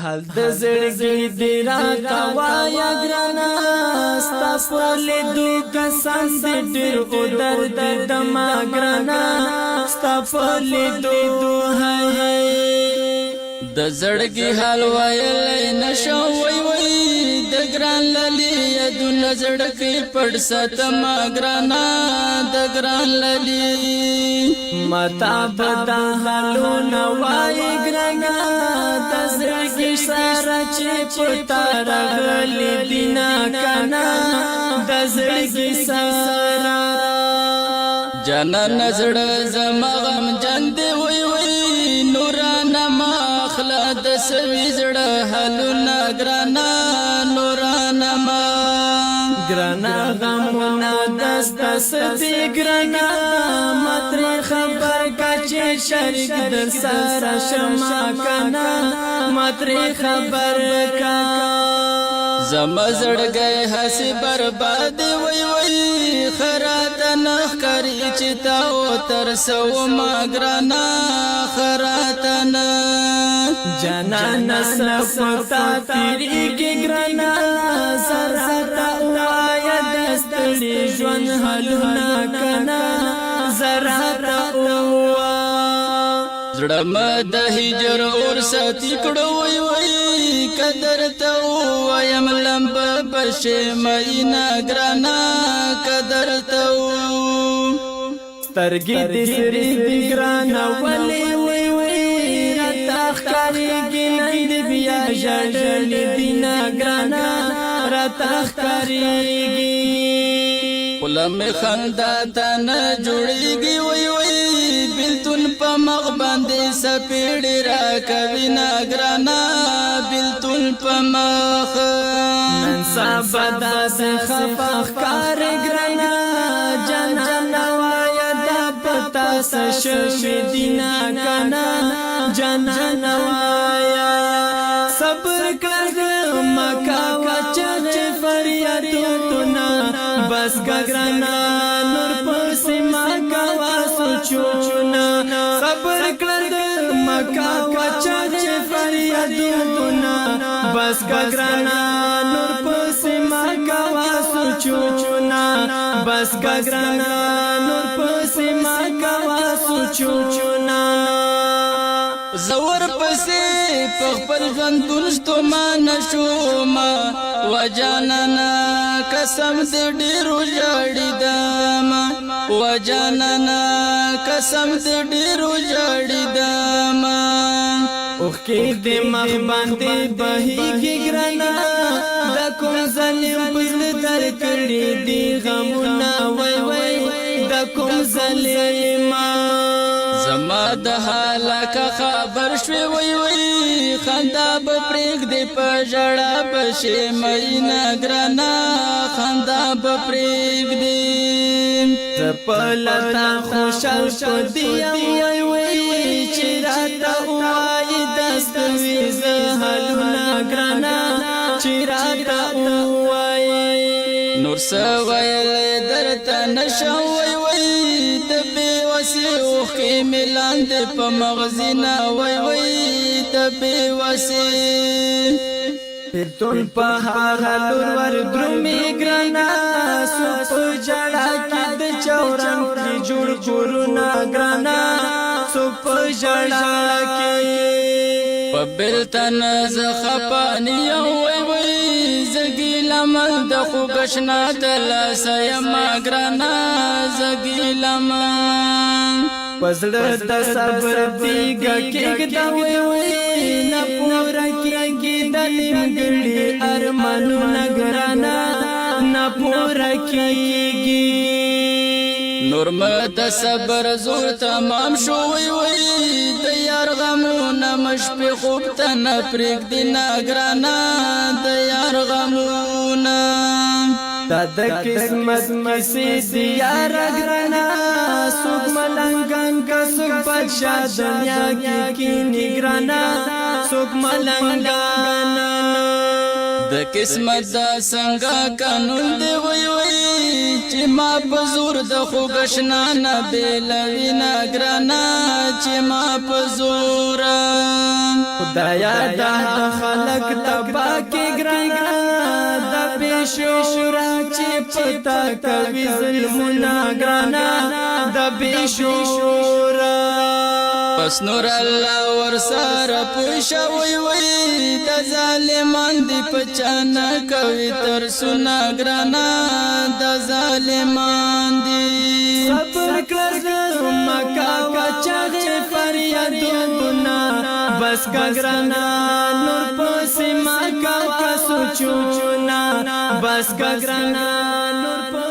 حال د زړګي دی راته وایا ګرانا ستا په لیدو قسم دې ډېر او درد دما ګرانا ستا په لیدو هاي د زړګي حال وایلی نشو وای وای د ګران للی یادونه زړګي پړ ساتما ګرانا د ګران للی متا بدا حالونه وای ګرانا د زړګي سره چې پټا راغلی دینا کنا د زړګي سره جانا نزړ زما غم جند وای وای نورانه ما خلا د سوي زړه حالونه ګرانا نورانه ما ګرانا غمونه دست سدي ګرانا متر خبر کچې شریک د سره شما کنا متر خبر کا زما زړګي هسي برباد وای وای خرات نخ کری چې تا او تر سو ما ګرانا خرات نه جانا نسپتا تیری کی ګرانا زرتا وایا دستړي ژوند حلونه کنا زرتا وا زړه مد هجر اور ساتي کړو وای وای قدر ته وایم لمب بشه مینا ګرانا قدر ته سترګې دې سری دې ګرانا ولې وای وای راته ښکارېږي نن دې بیا ژړلې دینا ګرانا راته ښکارېږي قلم خندا ته نه جوړېږي وای وای بلتون په مخ باندې سپېړې راکوي نه ګرانا بلتون په مخ نن سبا داسې خفه ښکارې ګرانا جانا وایا دا پتا څه شوي دینا کنا جانا وایا صبر کړه مکا وچه فریادونه بس ګرانا نور پر سیما کا واسچونا صبر کړه مکا وچه فریادونه بس ګرانا نور پر سیما کا واسچونا بس ګرانا نور پر سیما کا واسچونا زور پسې پخپل ژوندون ستوما نشوما وجاننا قسم دې ډېرو ژړې دما وجاننا قسم دې ډېرو ژړې دما اوخې دې مخ باندې بهيږي ګرانا د کوم ظالم پزړه در کړې دي غمونه وای وای د کوم ظالم زما د حالک خبر شوي وای وای خندا به پرېږ دې په ژړا بشي مینا ګرانا خندا به پرېږ دې زپلتا خوشال شدی وای وای چې راته وای دست وی زهلونه ګرانا چې راته وای نور سوایل درته نشو وای وای د بې وسې اوښکې مې لاندې په مغزینه وای وای د بې وسې پتون په هغه لور ور درومې ګرانا سو په جړا کې د چورن کې جوړ کورونه ګرانا سو په جړا کې په بلتن زخپانی وای وای زګی لمل د خوګشنا دل سیما ګرانا زګی لمل پزړه د صبر دیګه کې دا وای وای نه پورا کېږي د نیمګړي ارمانونه ګرانا نه پورا کېږي نور مد صبر زور تمام شو وای وای د یار غمونه مش په خوب ته نه پرېږ دینا ګرانا د یار غمونه دا د قسمت کیسې دی یار ګرانا سوق ملنګان کا سوق بادشاہ دنیا کې نگرانا سوق ملنګان د قسمت دا څنګه قانون دی وای وای چې ما په زور د خوګشنا نه بیلوي نه ګرانا چې ما په زور خدایا دا خلق تبا کی گرانا دا بشورا چی پتا کوي ظلمنا گرانا دا بشورا پس نور الله ور سره پوښوي وي د ظالمان دی پچانا کوي تر سنا گرانا د ظالمان دی صبر کړه مکا وچغه فریادونه بس کا گرانا نور پس مکا کا سوچونا بس کا گرانا نور